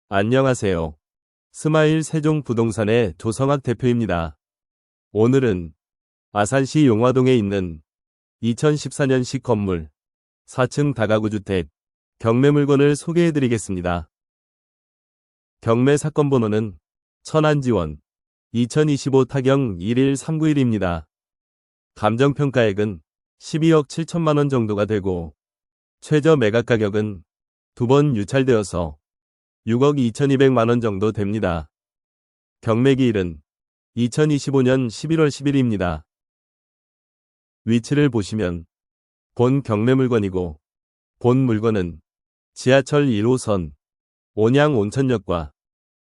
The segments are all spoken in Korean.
안녕하세요. 스마일 세종부동산의 조성학 대표입니다. 오늘은 아산시 용화동에 있는 2014년식 건물 4층 다가구 주택 경매 물건을 소개해드리겠습니다. 경매 사건 번호는 천안지원 2025 타경 11391입니다. 감정평가액은 12억 7천만원 정도가 되고 최저 매각 가격은 2번 유찰되어서 6억 2200만원 정도 됩니다. 경매기일은 2025년 11월 10일입니다. 위치를 보시면 본 경매 물건이고 본 물건은 지하철 1호선 온양 온천역과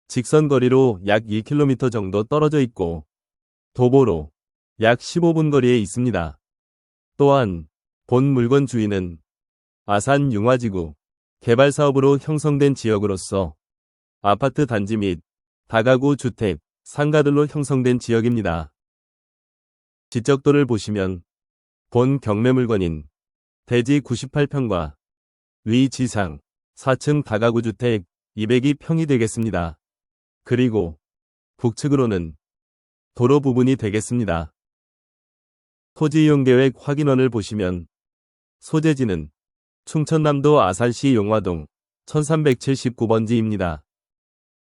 직선거리로 약 1km 정도 떨어져 있고 도보로 약 15분 거리에 있습니다. 또한 본 물건 주인은 아산 융화지구 개발사업으로 형성된 지역으로서 아파트 단지 및 다가구 주택, 상가들로 형성된 지역입니다. 지적도를 보시면 본 경매 물건인 대지 98평과 위 지상 4층 다가구 주택 202평이 되겠습니다. 그리고 북측으로는 도로 부분이 되겠습니다. 토지 이용 계획 확인원을 보시면 소재지는 충청남도 아산시 용화동 1379번지입니다.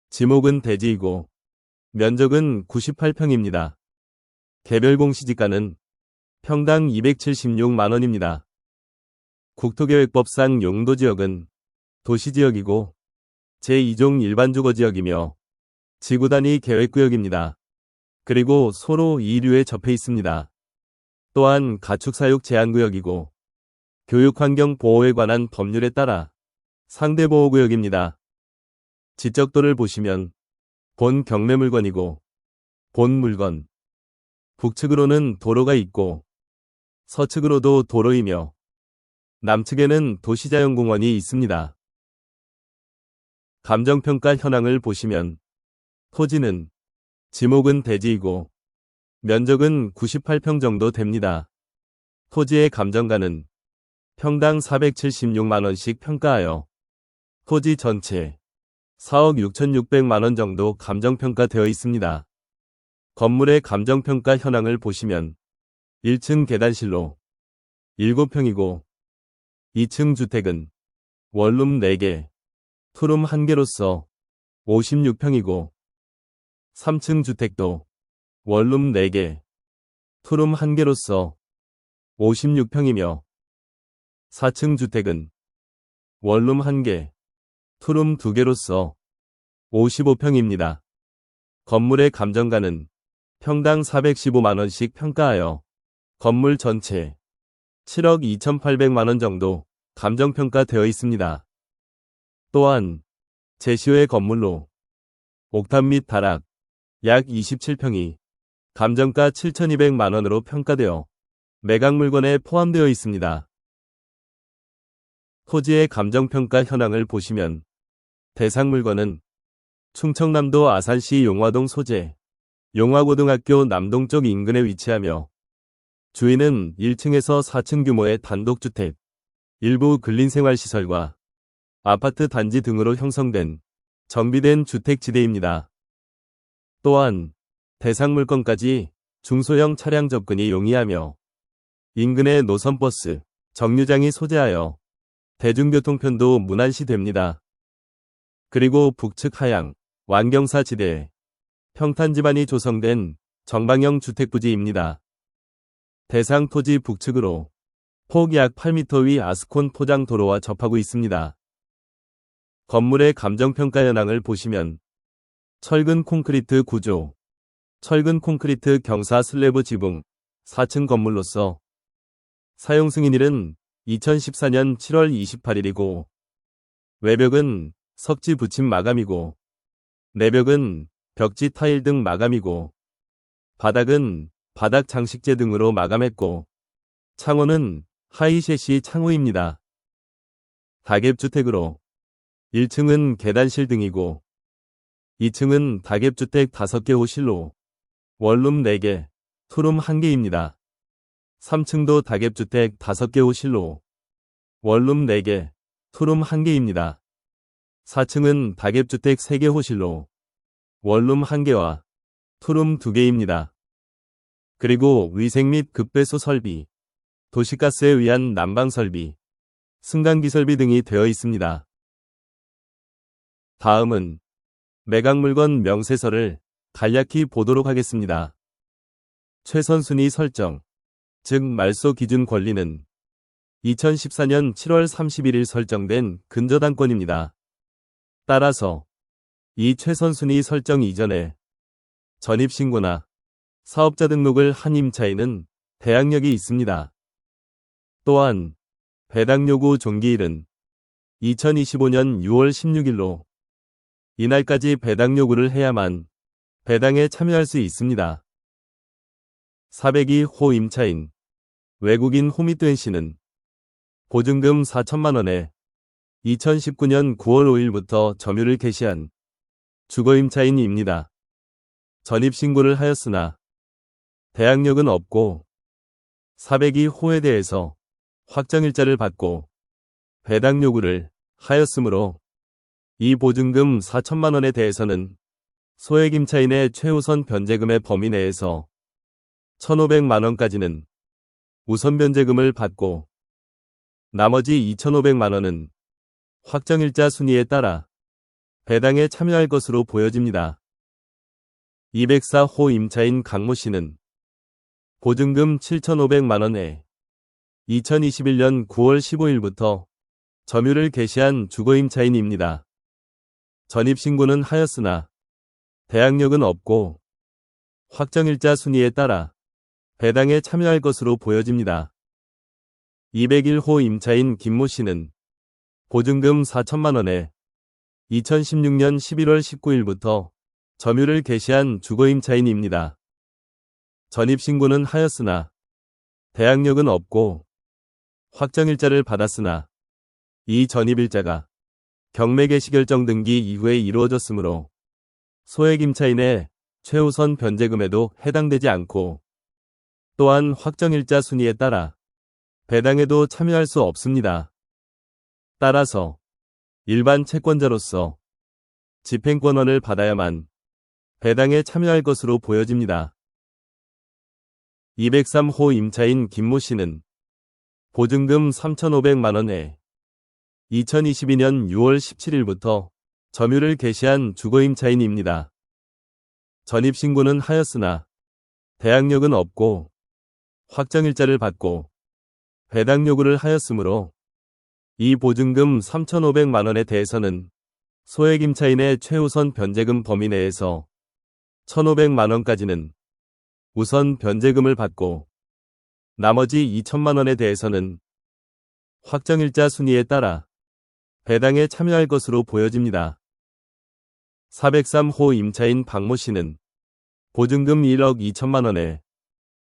지목은 대지이고 면적은 98평입니다. 개별 공시지가는 평당 276만원입니다. 국토계획법상 용도지역은 도시지역이고 제2종 일반주거지역이며 지구단위 계획구역입니다. 그리고 소로 2류에 접해 있습니다. 또한 가축사육 제한구역이고 교육환경보호에 관한 법률에 따라 상대보호구역입니다. 지적도를 보시면 본 경매 물건이고 본 물건 북측으로는 도로가 있고 서측으로도 도로이며 남측에는 도시자연공원이 있습니다. 감정평가 현황을 보시면 토지는 지목은 대지이고 면적은 98평 정도 됩니다. 토지의 감정가는 평당 476만원씩 평가하여 토지 전체 4억 6,600만원 정도 감정평가되어 있습니다. 건물의 감정평가 현황을 보시면 1층 계단실로 7평이고 2층 주택은 원룸 4개, 투룸 1개로서 56평이고 3층 주택도 원룸 4개, 투룸 1개로서 56평이며 4층 주택은 원룸 1개, 투룸 2개로서 55평입니다. 건물의 감정가는 평당 415만원씩 평가하여 건물 전체 7억 2800만원 정도 감정평가되어 있습니다. 또한 제시호의 건물로 옥탑 및 다락 약 27평이 감정가 7200만원으로 평가되어 매각 물건에 포함되어 있습니다. 토지의 감정평가 현황을 보시면 대상 물건은 충청남도 아산시 용화동 소재 용화고등학교 남동쪽 인근에 위치하며 주인은 1층에서 4층 규모의 단독주택, 일부 근린생활시설과 아파트 단지 등으로 형성된 정비된 주택지대입니다. 또한 대상 물건까지 중소형 차량 접근이 용이하며 인근의 노선버스, 정류장이 소재하여 대중교통편도 무난시 됩니다. 그리고 북측 하양, 완경사 지대에 평탄지반이 조성된 정방형 주택부지입니다. 대상 토지 북측으로 폭 약 8m 위 아스콘 포장 도로와 접하고 있습니다. 건물의 감정평가 현황을 보시면 철근 콘크리트 구조, 철근 콘크리트 경사 슬래브 지붕 4층 건물로서 사용 승인일은 2014년 7월 28일이고 외벽은 석지 붙임 마감이고 내벽은 벽지 타일 등 마감이고 바닥은 바닥 장식재 등으로 마감했고 창호는 하이셰시 창호입니다. 다갭주택으로 1층은 계단실 등이고 2층은 다갭주택 5개 호실로 원룸 4개, 투룸 1개입니다. 3층도 다갭주택 5개 호실로 원룸 4개, 투룸 1개입니다. 4층은 다갰주택 3개 호실로 원룸 1개와 투룸 2개입니다. 그리고 위생 및 급배수 설비, 도시가스에 의한 난방 설비, 승강기 설비 등이 되어 있습니다. 다음은 매각물건 명세서를 간략히 보도록 하겠습니다. 최선순위 설정, 즉 말소 기준 권리는 2014년 7월 31일 설정된 근저당권입니다. 따라서 이 최선순위 설정 이전에 전입신고나 사업자 등록을 한 임차인은 대항력이 있습니다. 또한 배당 요구 종기일은 2025년 6월 16일로 이날까지 배당 요구를 해야만 배당에 참여할 수 있습니다. 402호 임차인 외국인 호미뚜엔 씨는 보증금 4천만 원에 2019년 9월 5일부터 점유를 개시한 주거임차인입니다. 전입신고를 하였으나 대항력은 없고 402호에 대해서 확정일자를 받고 배당 요구를 하였으므로 이 보증금 4천만 원에 대해서는 소액임차인의 최우선 변제금의 범위 내에서 1,500만 원까지는 우선 변제금을 받고 나머지 2,500만 원은 확정일자 순위에 따라 배당에 참여할 것으로 보여집니다. 204호 임차인 강모 씨는 보증금 7,500만 원에 2021년 9월 15일부터 점유를 개시한 주거임차인입니다. 전입신고는 하였으나 대항력은 없고 확정일자 순위에 따라 배당에 참여할 것으로 보여집니다. 201호 임차인 김모 씨는 보증금 4천만 원에 2016년 11월 19일부터 점유를 개시한 주거임차인입니다. 전입신고는 하였으나 대항력은 없고 확정일자를 받았으나 이 전입일자가 경매개시결정 등기 이후에 이루어졌으므로 소액임차인의 최우선 변제금에도 해당되지 않고 또한 확정일자 순위에 따라 배당에도 참여할 수 없습니다. 따라서 일반 채권자로서 집행권원을 받아야만 배당에 참여할 것으로 보여집니다. 203호 임차인 김모 씨는 보증금 3,500만 원에 2022년 6월 17일부터 점유를 개시한 주거임차인입니다. 전입신고는 하였으나 대항력은 없고 확정일자를 받고 배당 요구를 하였으므로 이 보증금 3,500만 원에 대해서는 소액임차인의 최우선 변제금 범위 내에서 1,500만 원까지는 우선 변제금을 받고 나머지 2천만 원에 대해서는 확정일자 순위에 따라 배당에 참여할 것으로 보여집니다. 403호 임차인 박모 씨는 보증금 1억 2천만 원에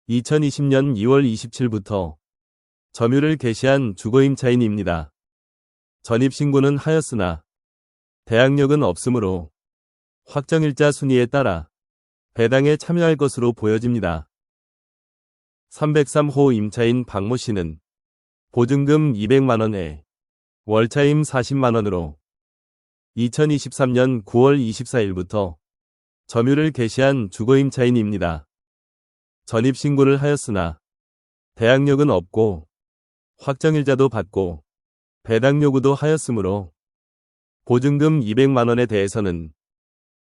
2020년 2월 27일부터 점유를 개시한 주거임차인입니다. 전입신고는 하였으나 대항력은 없으므로 확정일자 순위에 따라 배당에 참여할 것으로 보여집니다. 303호 임차인 박모 씨는 보증금 200만 원에 월차임 40만 원으로 2023년 9월 24일부터 점유를 개시한 주거임차인입니다. 전입신고를 하였으나 대항력은 없고 확정일자도 받고 배당 요구도 하였으므로 보증금 200만 원에 대해서는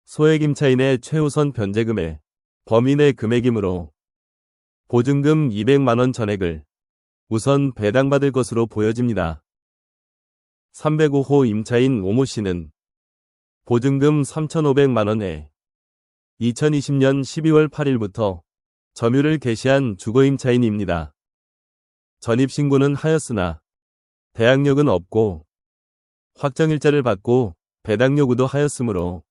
소액임차인의 최우선 변제금의 범위 내 금액이므로 보증금 200만 원 전액을 우선 배당받을 것으로 보여집니다. 305호 임차인 오모 씨는 보증금 3,500만 원에 2020년 12월 8일부터 점유를 개시한 주거임차인입니다. 전입신고는 하였으나 대항력은 없고 확정일자를 받고 배당 요구도 하였으므로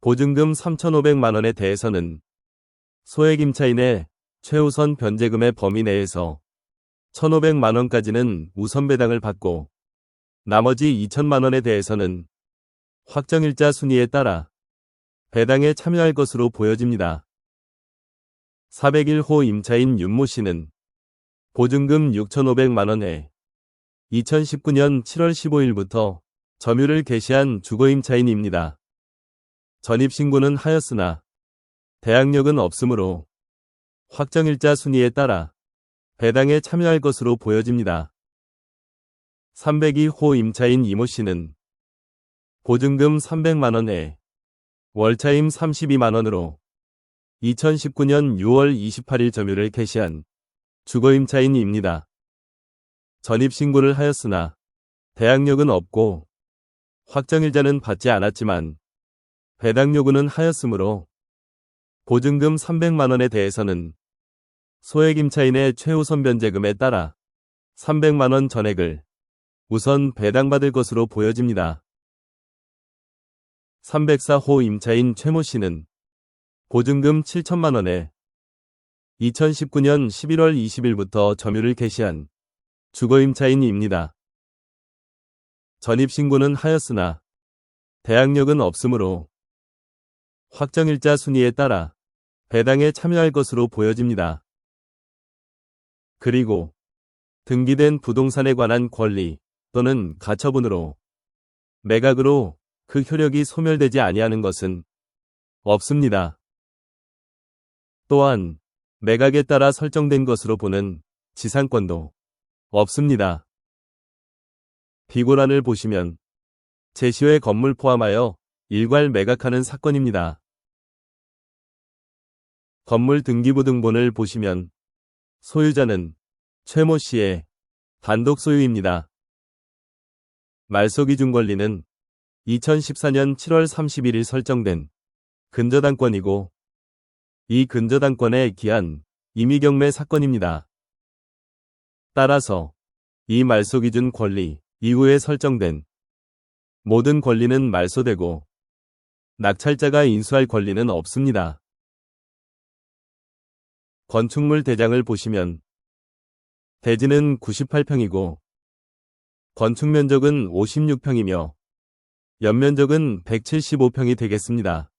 보증금 3,500만 원에 대해서는 소액임차인의 최우선 변제금의 범위 내에서 1,500만 원까지는 우선 배당을 받고 나머지 2천만 원에 대해서는 확정일자 순위에 따라 배당에 참여할 것으로 보여집니다. 401호 임차인 윤모 씨는 보증금 6,500만 원에 2019년 7월 15일부터 점유를 개시한 주거임차인입니다. 전입신고는 하였으나 대항력은 없으므로 확정일자 순위에 따라 배당에 참여할 것으로 보여집니다. 302호 임차인 이모씨는 보증금 300만원에 월차임 32만원으로 2019년 6월 28일 점유를 개시한 주거임차인입니다. 전입신고를 하였으나 대항력은 없고 확정일자는 받지 않았지만 배당 요구는 하였으므로 보증금 300만원에 대해서는 소액임차인의 최우선 변제금에 따라 300만원 전액을 우선 배당받을 것으로 보여집니다. 304호 임차인 최모씨는 보증금 7천만원에 2019년 11월 20일부터 점유를 개시한 주거임차인입니다. 전입신고는 하였으나 대항력은 없으므로 확정일자 순위에 따라 배당에 참여할 것으로 보여집니다. 그리고 등기된 부동산에 관한 권리 또는 가처분으로 매각으로 그 효력이 소멸되지 아니하는 것은 없습니다. 또한 매각에 따라 설정된 것으로 보는 지상권도 없습니다. 비고란을 보시면 제시의 건물 포함하여 일괄 매각하는 사건입니다. 건물 등기부 등본을 보시면 소유자는 최모 씨의 단독 소유입니다. 말소기준권리는 2014년 7월 31일 설정된 근저당권이고 이 근저당권에 기한 임의경매 사건입니다. 따라서 이 말소기준 권리 이후에 설정된 모든 권리는 말소되고 낙찰자가 인수할 권리는 없습니다. 건축물 대장을 보시면 대지는 98평이고 건축면적은 56평이며 연면적은 175평이 되겠습니다.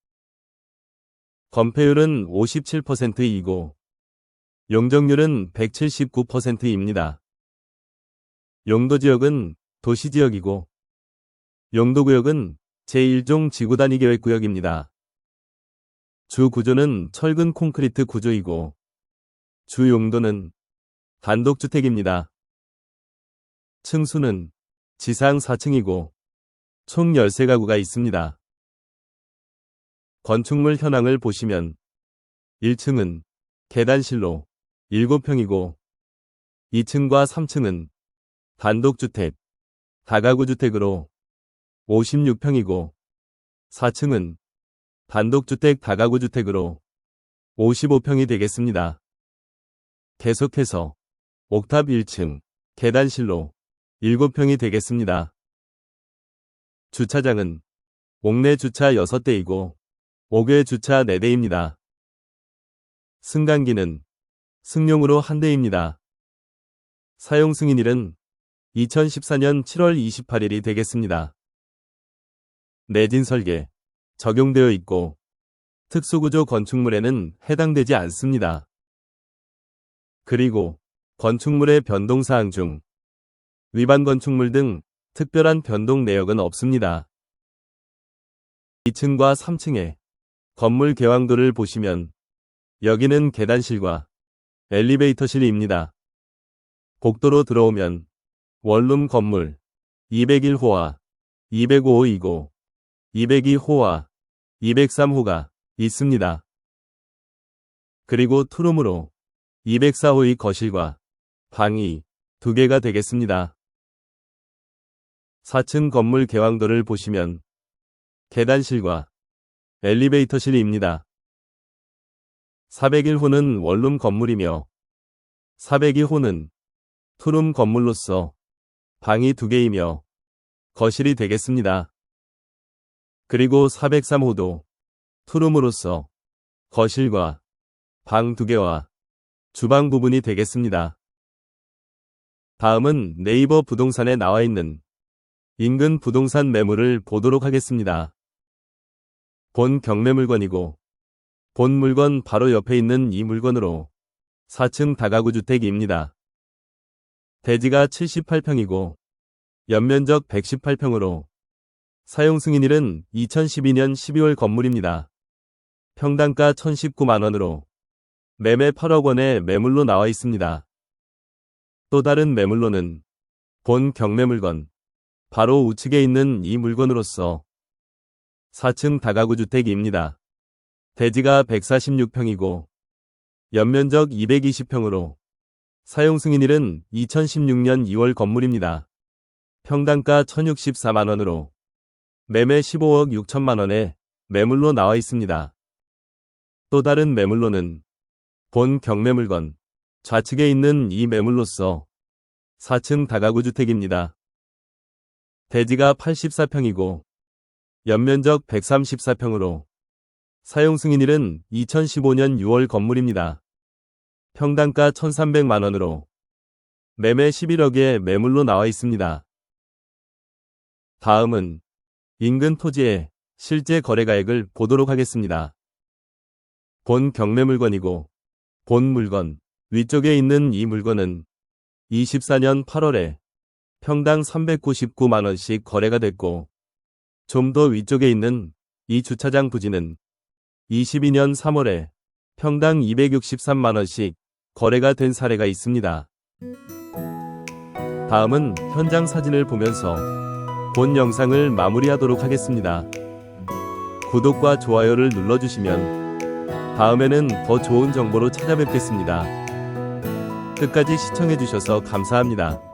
건폐율은 57%이고 용적률은 179%입니다. 용도지역은 도시지역이고 용도구역은 제1종 지구단위계획구역입니다. 주구조는 철근 콘크리트 구조이고 주용도는 단독주택입니다. 층수는 지상 4층이고 총 13가구가 있습니다. 건축물 현황을 보시면 1층은 계단실로 7평이고 2층과 3층은 단독주택, 다가구주택으로 56평이고 4층은 단독주택 다가구주택으로 55평이 되겠습니다. 계속해서 옥탑 1층, 계단실로 7평이 되겠습니다. 주차장은 옥내 주차 6대이고 옥외 주차 4대입니다. 승강기는 승용으로 1대입니다. 사용 승인일은 2014년 7월 28일이 되겠습니다. 내진 설계 적용되어 있고 특수구조 건축물에는 해당되지 않습니다. 그리고 건축물의 변동사항 중 위반 건축물 등 특별한 변동 내역은 없습니다. 2층과 3층의 건물 개방도를 보시면 여기는 계단실과 엘리베이터실입니다. 복도로 들어오면 원룸 건물 201호와 205호이고 202호와 203호가 있습니다. 그리고 투룸으로 204호의 거실과 방이 2개가 되겠습니다. 4층 건물 개방도를 보시면 계단실과 엘리베이터실입니다. 401호는 원룸 건물이며 402호는 투룸 건물로서 방이 2개이며 거실이 되겠습니다. 그리고 403호도 투룸으로서 거실과 방 2개와 주방 부분이 되겠습니다. 다음은 네이버 부동산에 나와 있는 인근 부동산 매물을 보도록 하겠습니다. 본 경매물건이고 본 물건 바로 옆에 있는 이 물건으로 4층 다가구 주택입니다. 대지가 78평이고 연면적 118평으로 사용 승인일은 2012년 12월 건물입니다. 평당가 1,019만원으로 매매 8억 원의 매물로 나와 있습니다. 또 다른 매물로는 본 경매 물건, 바로 우측에 있는 이 물건으로서 4층 다가구 주택입니다. 대지가 146평이고 연면적 220평으로 사용 승인일은 2016년 2월 건물입니다. 평당가 1,064만원으로 매매 15억 6천만원에 매물로 나와 있습니다. 또 다른 매물로는 본 경매 물건, 좌측에 있는 이 매물로서 4층 다가구 주택입니다. 대지가 84평이고 연면적 134평으로 사용 승인일은 2015년 6월 건물입니다. 평당가 1,300만원으로 매매 11억에 매물로 나와 있습니다. 다음은 인근 토지의 실제 거래가액을 보도록 하겠습니다. 본 경매 물건이고 본 물건 위쪽에 있는 이 물건은 24년 8월에 평당 399만원씩 거래가 됐고 좀 더 위쪽에 있는 이 주차장 부지는 22년 3월에 평당 263만원씩 거래가 된 사례가 있습니다. 다음은 현장 사진을 보면서 본 영상을 마무리하도록 하겠습니다. 구독과 좋아요를 눌러주시면 다음에는 더 좋은 정보로 찾아뵙겠습니다. 끝까지 시청해주셔서 감사합니다.